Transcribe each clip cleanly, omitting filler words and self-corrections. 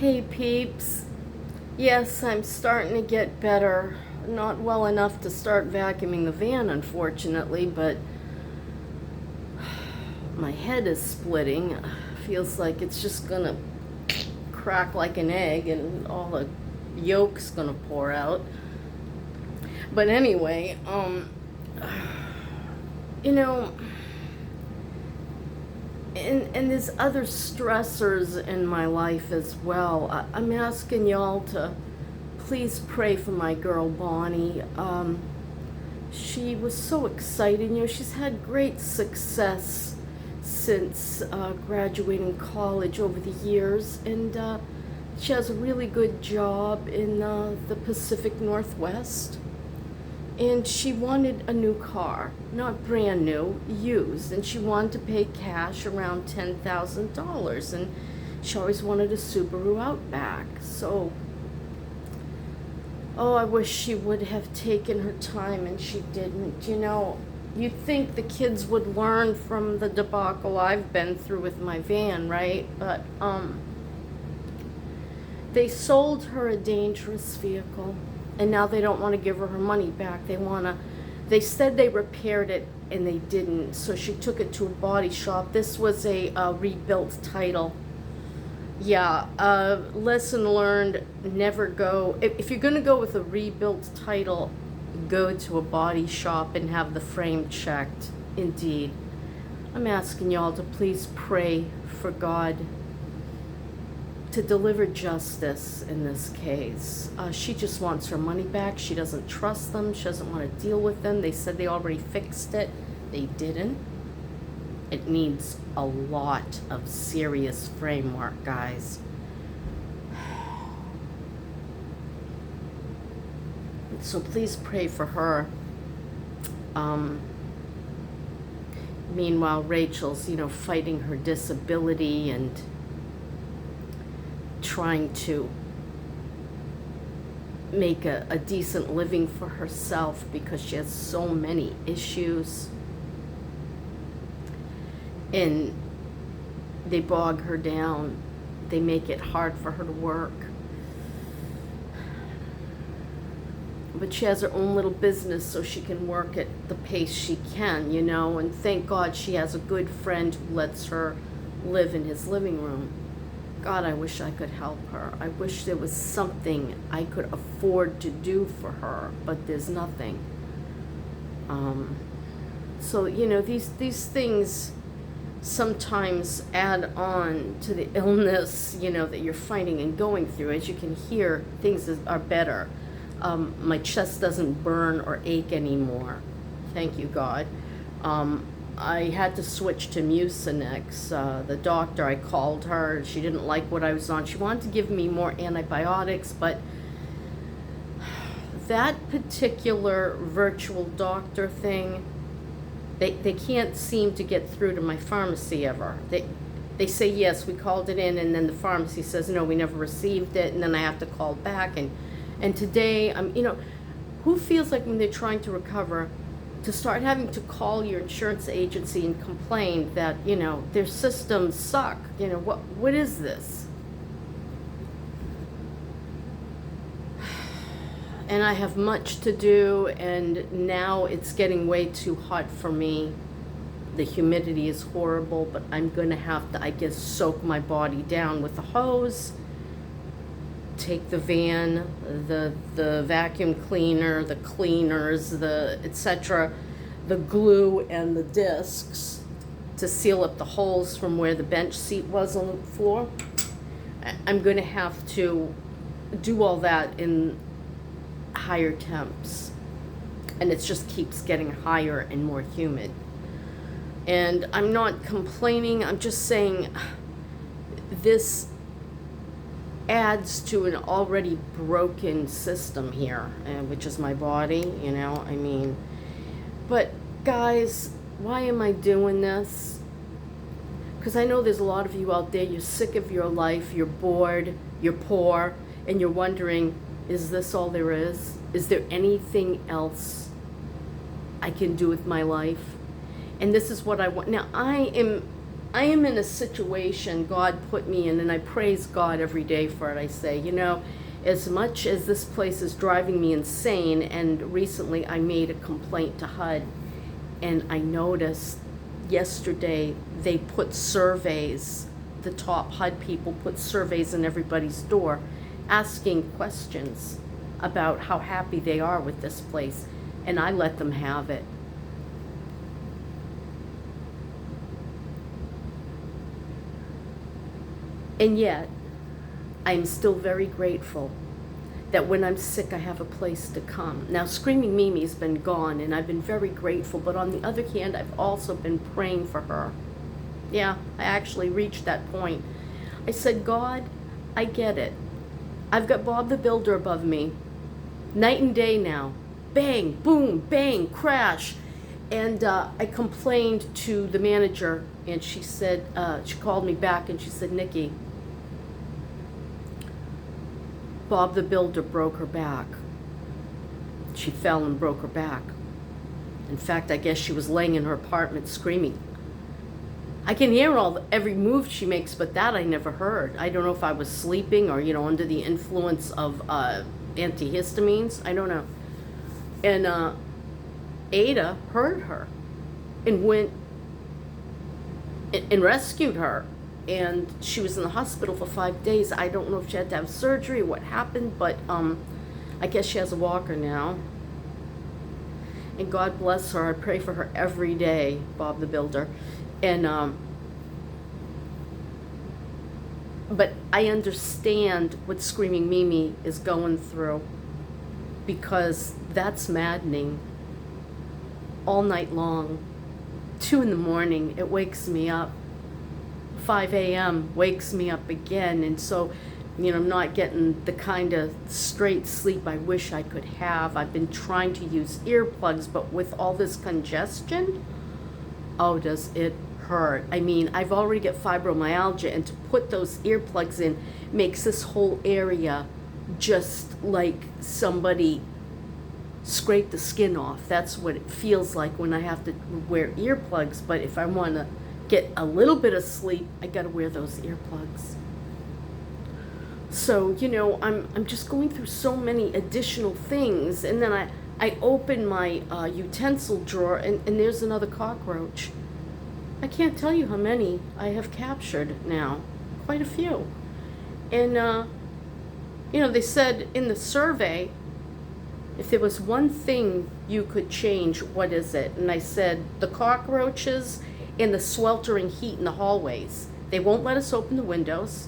Hey peeps. Yes, I'm starting to get better. Not well enough to start vacuuming the van, unfortunately, but my head is splitting. Feels like it's just gonna crack like an egg and all the yolk's gonna pour out. But anyway, you know, and there's other stressors in my life as well. I'm asking y'all to please pray for my girl Bonnie. She was so excited. She's had great success since graduating college over the years, and she has a really good job in the Pacific Northwest. And she wanted a new car, not brand new, used, and she wanted to pay cash around $10,000, and she always wanted a Subaru Outback. So, oh, I wish she would have taken her time, and she didn't. You'd think the kids would learn from the debacle I've been through with my van, right? But they sold her a dangerous vehicle, and now they don't want to give her her money back. They said they repaired it, and they didn't, so she took it to a body shop. This was a rebuilt title. Yeah, lesson learned, never go. If you're going to go with a rebuilt title, go to a body shop and have the frame checked. Indeed. I'm asking y'all to please pray for God to deliver justice in this case. She just wants her money back. She doesn't trust them. She doesn't want to deal with them. They said they already fixed it. They didn't. It needs a lot of serious framework, guys. So please pray for her. Meanwhile, Rachel's, fighting her disability and trying to make a decent living for herself because she has so many issues. And they bog her down. They make it hard for her to work. But she has her own little business, so she can work at the pace she can, and thank God she has a good friend who lets her live in his living room. God, I wish I could help her. I wish there was something I could afford to do for her, but there's nothing. So, these things sometimes add on to the illness, that you're fighting and going through. As you can hear, things are better. My chest doesn't burn or ache anymore. Thank you, God. I had to switch to Mucinex. The doctor, I called her. She didn't like what I was on. She wanted to give me more antibiotics, but that particular virtual doctor thing, they can't seem to get through to my pharmacy ever. They say, yes, we called it in, and then the pharmacy says, no, we never received it, and then I have to call back. And today, who feels like when they're trying to recover, to start having to call your insurance agency and complain that, their systems suck? What is this? And I have much to do, and now it's getting way too hot for me. The humidity is horrible, but I'm going to have to, I guess, soak my body down with a hose, take the van, the vacuum cleaner, the cleaners, the etc., the glue and the discs to seal up the holes from where the bench seat was on the floor. I'm going to have to do all that in higher temps, and it just keeps getting higher and more humid. And I'm not complaining, I'm just saying this adds to an already broken system here, which is my body, But guys, why am I doing this? Because I know there's a lot of you out there, you're sick of your life, you're bored, you're poor, and you're wondering, is this all there is? Is there anything else I can do with my life? And this is what I want. Now, I am I am in a situation God put me in, and I praise God every day for it. I say, as much as this place is driving me insane, and recently I made a complaint to HUD, and I noticed yesterday they put surveys, the top HUD people put surveys in everybody's door asking questions about how happy they are with this place, and I let them have it. And yet, I'm still very grateful that when I'm sick, I have a place to come. Now, Screaming Mimi's been gone, and I've been very grateful, but on the other hand, I've also been praying for her. Yeah, I actually reached that point. I said, God, I get it. I've got Bob the Builder above me, night and day now. Bang, boom, bang, crash. And I complained to the manager, and she said, she called me back, and she said, Nikki, Bob the Builder broke her back. She fell and broke her back. In fact, I guess she was laying in her apartment screaming. I can hear every move she makes, but that I never heard. I don't know if I was sleeping or, under the influence of antihistamines. I don't know. And Ada heard her and went and rescued her. And she was in the hospital for 5 days. I don't know if she had to have surgery or what happened, but I guess she has a walker now. And God bless her. I pray for her every day, Bob the Builder. And but I understand what Screaming Mimi is going through, because that's maddening. All night long, 2 a.m, it wakes me up. 5 a.m. wakes me up again, and so I'm not getting the kind of straight sleep I wish I could have. I've been trying to use earplugs, but with all this congestion, oh, does it hurt. I mean, I've already got fibromyalgia, and to put those earplugs in makes this whole area just like somebody scraped the skin off. That's what it feels like when I have to wear earplugs. But if I want to get a little bit of sleep, I got to wear those earplugs. So, I'm just going through so many additional things, and then I open my utensil drawer, and there's another cockroach. I can't tell you how many I have captured now. Quite a few. And, they said in the survey, if there was one thing you could change, what is it? And I said, the cockroaches and the sweltering heat in the hallways. They won't let us open the windows.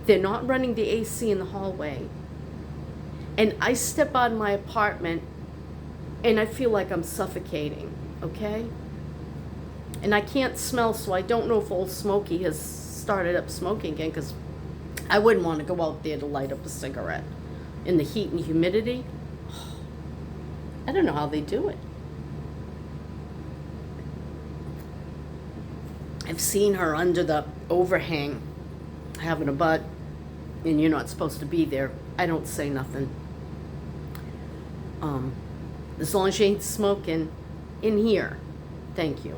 They're not running the AC in the hallway. And I step out of my apartment and I feel like I'm suffocating, okay? And I can't smell, so I don't know if old Smokey has started up smoking again, because I wouldn't want to go out there to light up a cigarette in the heat and humidity. I don't know how they do it. I've seen her under the overhang having a butt, and you're not supposed to be there. I don't say nothing. As long as you ain't smoking in here, thank you.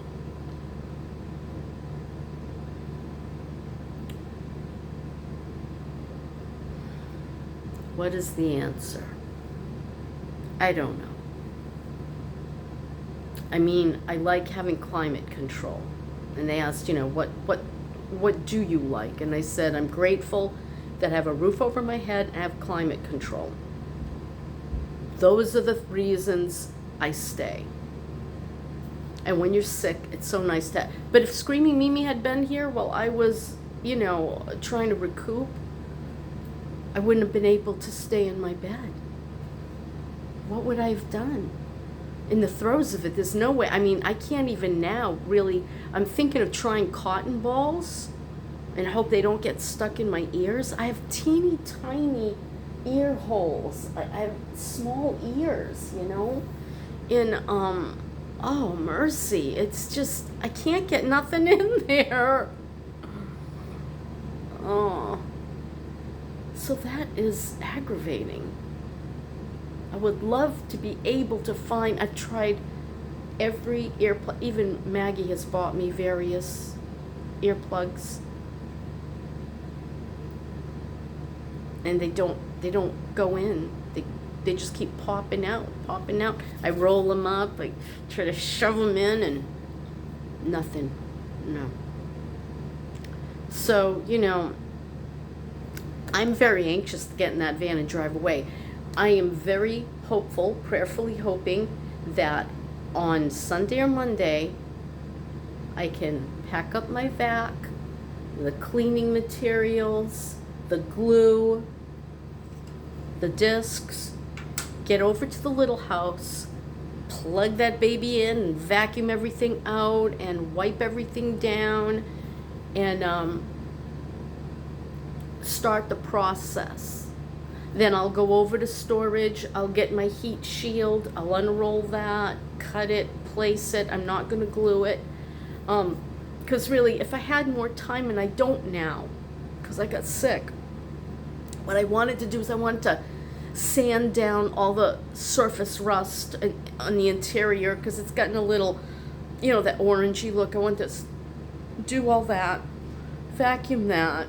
What is the answer? I don't know. I mean, I like having climate control. And they asked, what do you like? And I said, I'm grateful that I have a roof over my head and I have climate control. Those are the reasons I stay. And when you're sick, it's so nice to... But if Screaming Mimi had been here while I was, trying to recoup, I wouldn't have been able to stay in my bed. What would I have done? In the throes of it, there's no way. I mean, I can't even now really. I'm thinking of trying cotton balls and hope they don't get stuck in my ears. I have teeny tiny ear holes. I have small ears, And, oh, mercy. It's just, I can't get nothing in there. Oh. So that is aggravating. I would love to be able to find, I've tried every earplug, even Maggie has bought me various earplugs. And they don't go in. They just keep popping out. I roll them up, I try to shove them in, and nothing. No. So, I'm very anxious to get in that van and drive away. I am very hopeful, prayerfully hoping that on Sunday or Monday, I can pack up my vac, the cleaning materials, the glue, the discs, get over to the little house, plug that baby in and vacuum everything out and wipe everything down and start the process. Then I'll go over to storage, I'll get my heat shield, I'll unroll that, cut it, place it. I'm not going to glue it. Because really, if I had more time, and I don't now, because I got sick, what I wanted to do is I wanted to sand down all the surface rust on the interior, because it's gotten a little, that orangey look. I want to do all that, vacuum that,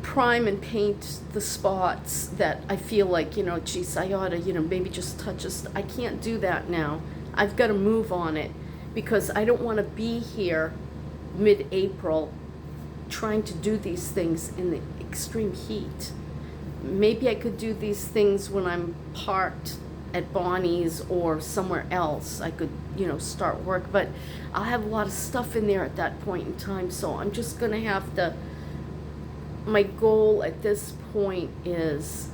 prime and paint the spots that I feel like, geez, I ought to, maybe just touch this. I can't do that now. I've got to move on it, because I don't want to be here mid-April trying to do these things in the extreme heat. Maybe I could do these things when I'm parked at Bonnie's or somewhere else. I could, start work, but I'll have a lot of stuff in there at that point in time, so I'm just going to have to, my goal at this point is,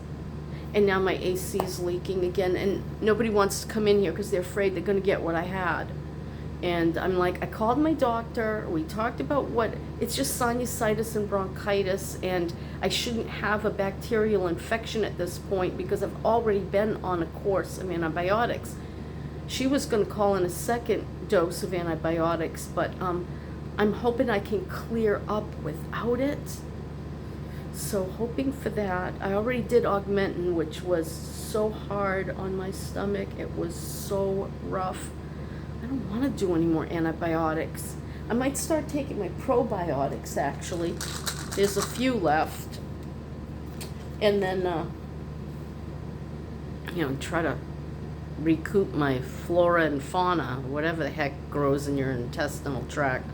and now my AC is leaking again, and nobody wants to come in here because they're afraid they're going to get what I had. And I'm like, I called my doctor, we talked about it's just sinusitis and bronchitis, and I shouldn't have a bacterial infection at this point because I've already been on a course of antibiotics. She was going to call in a second dose of antibiotics, but I'm hoping I can clear up without it. So hoping for that. I already did Augmentin, which was so hard on my stomach. It was so rough. I don't want to do any more antibiotics. I might start taking my probiotics, actually. There's a few left. And then, try to recoup my flora and fauna, whatever the heck grows in your intestinal tract.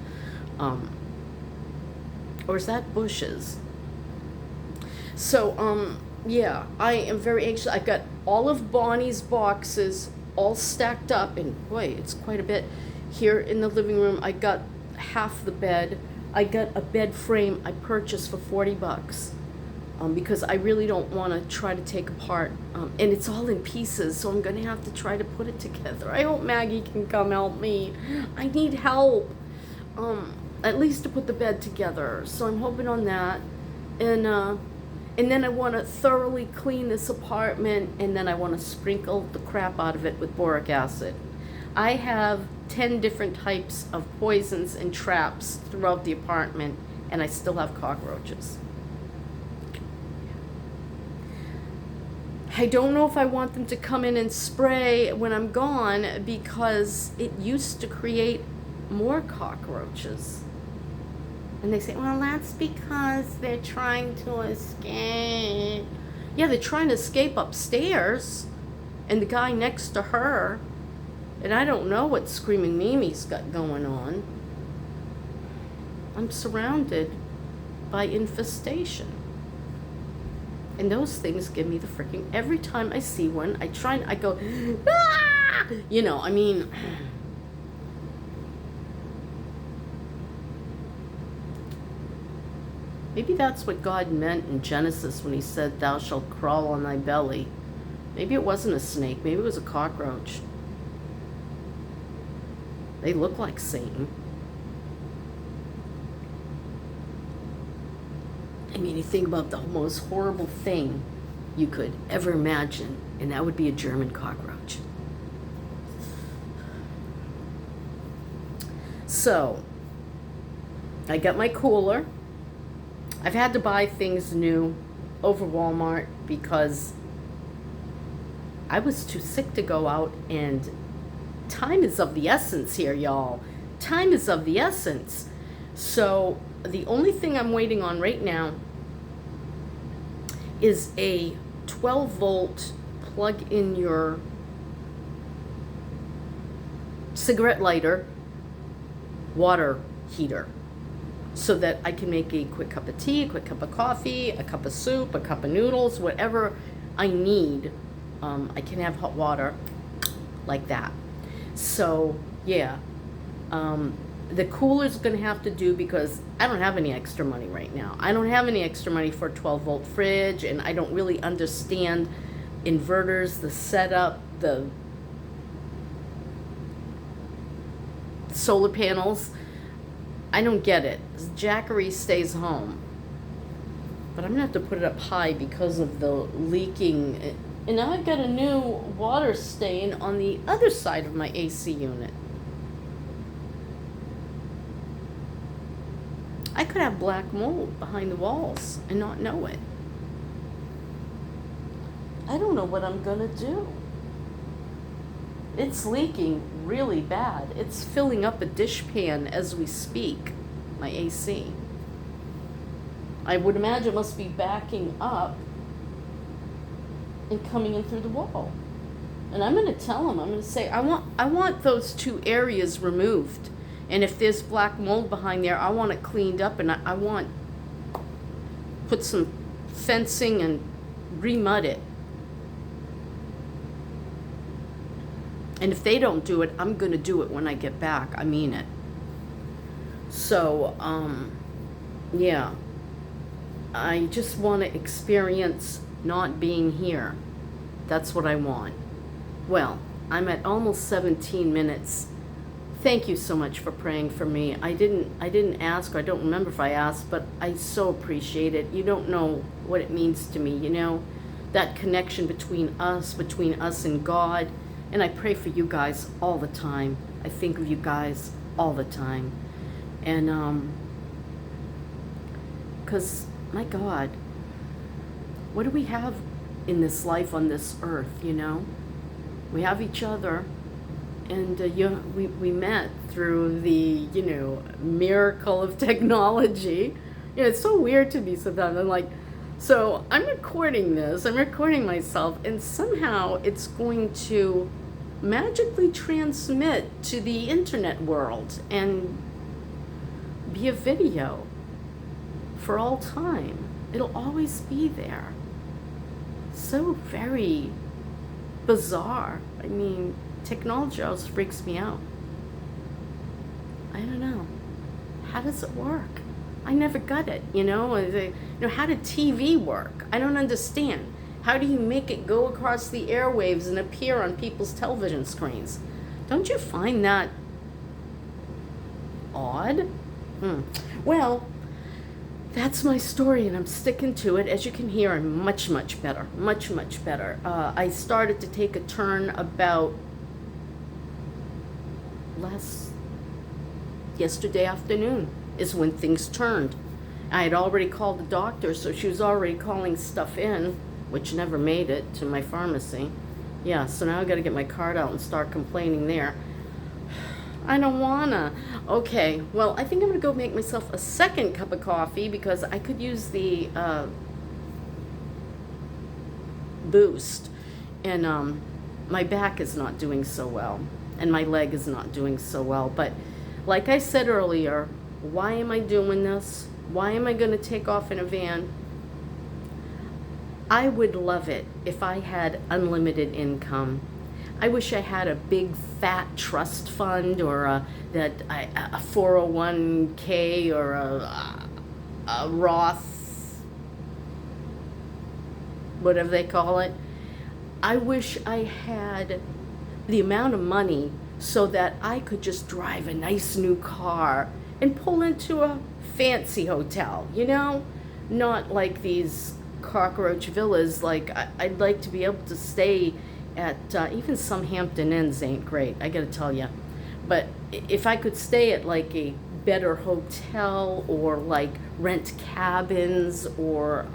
Or is that bushes? So, yeah, I am very anxious. I got all of Bonnie's boxes all stacked up, and boy, it's quite a bit. Here in the living room, I got half the bed. I got a bed frame I purchased for $40, because I really don't want to try to take apart, and it's all in pieces, so I'm going to have to try to put it together. I hope Maggie can come help me. I need help, at least to put the bed together, so I'm hoping on that. And then I want to thoroughly clean this apartment, and then I want to sprinkle the crap out of it with boric acid. I have 10 different types of poisons and traps throughout the apartment, and I still have cockroaches. I don't know if I want them to come in and spray when I'm gone, because it used to create more cockroaches. And they say, well, that's because they're trying to escape. Yeah, they're trying to escape upstairs. And the guy next to her, and I don't know what Screaming Mimi's got going on. I'm surrounded by infestation. And those things give me the freaking, every time I see one, I go, ah! Maybe that's what God meant in Genesis when he said, thou shalt crawl on thy belly. Maybe it wasn't a snake. Maybe it was a cockroach. They look like Satan. I mean, you think about the most horrible thing you could ever imagine, and that would be a German cockroach. So, I got my cooler. I've had to buy things new over Walmart because I was too sick to go out, and time is of the essence here, y'all. Time is of the essence. So the only thing I'm waiting on right now is a 12-volt plug in your cigarette lighter water heater, so that I can make a quick cup of tea, a quick cup of coffee, a cup of soup, a cup of noodles, whatever I need. I can have hot water like that. So yeah, the cooler's gonna have to do, because I don't have any extra money right now. I don't have any extra money for a 12-volt fridge, and I don't really understand inverters, the setup, the solar panels. I don't get it. Jackery stays home. But I'm gonna have to put it up high because of the leaking. And now I've got a new water stain on the other side of my AC unit. I could have black mold behind the walls and not know it. I don't know what I'm gonna do. It's leaking really bad. It's filling up a dishpan as we speak, my AC. I would imagine it must be backing up and coming in through the wall. And I'm gonna tell them, I'm gonna say, I want those two areas removed. And if there's black mold behind there, I want it cleaned up, and I want put some fencing and re-mud it. And if they don't do it, I'm gonna do it when I get back. I mean it. So, yeah. I just want to experience not being here. That's what I want. Well, I'm at almost 17 minutes. Thank you so much for praying for me. I didn't ask, or I don't remember if I asked, but I so appreciate it. You don't know what it means to me, you know? That connection between us and God. And I pray for you guys all the time. I think of you guys all the time. And, because, my God, what do we have in this life on this earth, you know? We have each other, and we met through the, you know, miracle of technology. You know, it's so weird to me sometimes. I'm like, so I'm recording this, I'm recording myself, and somehow it's going to magically transmit to the internet world and be a video for all time. It'll always be there. So very bizarre. I mean, technology always freaks me out. I don't know. How does it work? I never got it, you know? How did TV work? I don't understand. How do you make it go across the airwaves and appear on people's television screens? Don't you find that odd? Well, that's my story, and I'm sticking to it. As you can hear, I'm much, much better. Much, much better. I started to take a turn about yesterday afternoon is when things turned. I had already called the doctor, so she was already calling stuff in, which never made it to my pharmacy. Yeah, so now I got to get my card out and start complaining there. I don't wanna. Okay, well, I think I'm gonna go make myself a second cup of coffee, because I could use the boost. And my back is not doing so well, and my leg is not doing so well. But like I said earlier, why am I doing this? Why am I gonna take off in a van? I would love it if I had unlimited income. I wish I had a big fat trust fund, or a 401k, or a Roth, whatever they call it. I wish I had the amount of money so that I could just drive a nice new car and pull into a fancy hotel, you know? Not like these cockroach villas. Like, I'd like to be able to stay at, even some Hampton Inns ain't great, I gotta tell you. But if I could stay at like a better hotel, or like rent cabins, or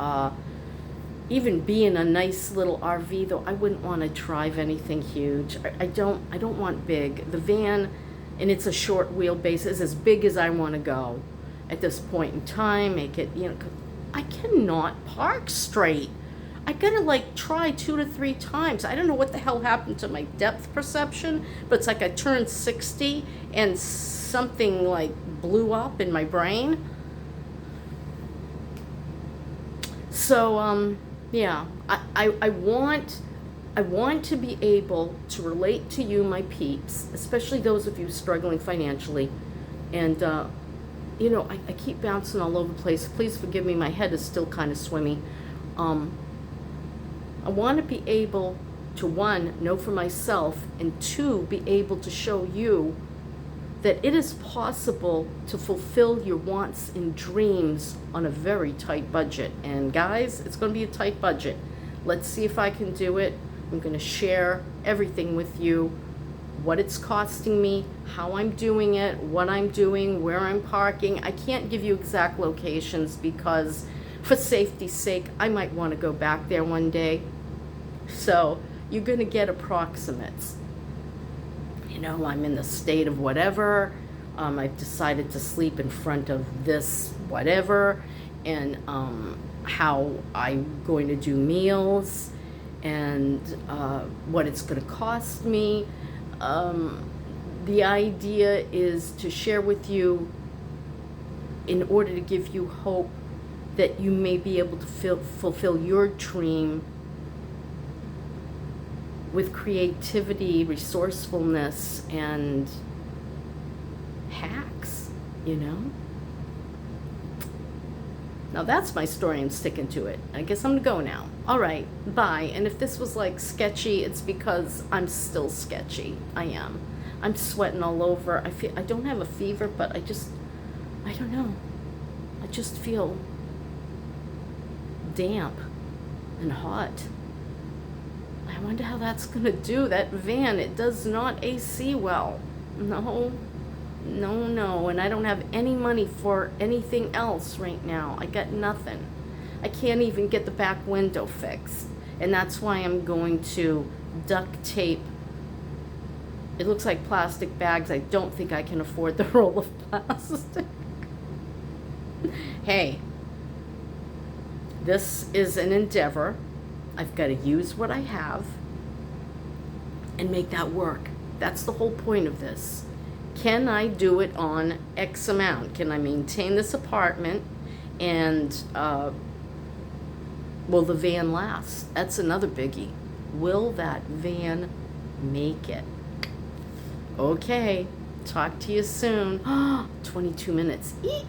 even be in a nice little RV, though I wouldn't want to drive anything huge. I don't want big. The van, and it's a short wheelbase, is as big as I want to go. at this point in time, make it, 'cause I cannot park straight. I gotta like try 2 to 3 times. I don't know what the hell happened to my depth perception, but it's like I turned 60 and something like blew up in my brain. So, yeah, I want to be able to relate to you, my peeps, especially those of you struggling financially. And, I keep bouncing all over the place. Please forgive me. My head is still kind of swimmy. I want to be able to, one, know for myself, and two, be able to show you that it is possible to fulfill your wants and dreams on a very tight budget. And guys, it's going to be a tight budget. Let's see if I can do it. I'm going to share everything with you, what it's costing me, how I'm doing it, what I'm doing, where I'm parking. I can't give you exact locations because for safety's sake, I might want to go back there one day. So you're going to get approximates. I'm in the state of whatever. I've decided to sleep in front of this whatever, and how I'm going to do meals, and what it's going to cost me. The idea is to share with you in order to give you hope that you may be able to fulfill your dream with creativity, resourcefulness, and hacks, Now that's my story. I'm sticking to it. I guess I'm gonna go now. All right, bye. And if this was like sketchy, it's because I'm still sketchy. I am. I'm sweating all over. I don't have a fever, but I don't know. I just feel damp and hot. I wonder how that's gonna do. That van, it does not AC well. No. And I don't have any money for anything else right now. I got nothing. I can't even get the back window fixed. And that's why I'm going to duct tape. It looks like plastic bags. I don't think I can afford the roll of plastic. Hey, this is an endeavor. I've got to use what I have and make that work. That's the whole point of this. Can I do it on X amount? Can I maintain this apartment? And will the van last? That's another biggie. Will that van make it? Okay, talk to you soon. 22 minutes. Eek.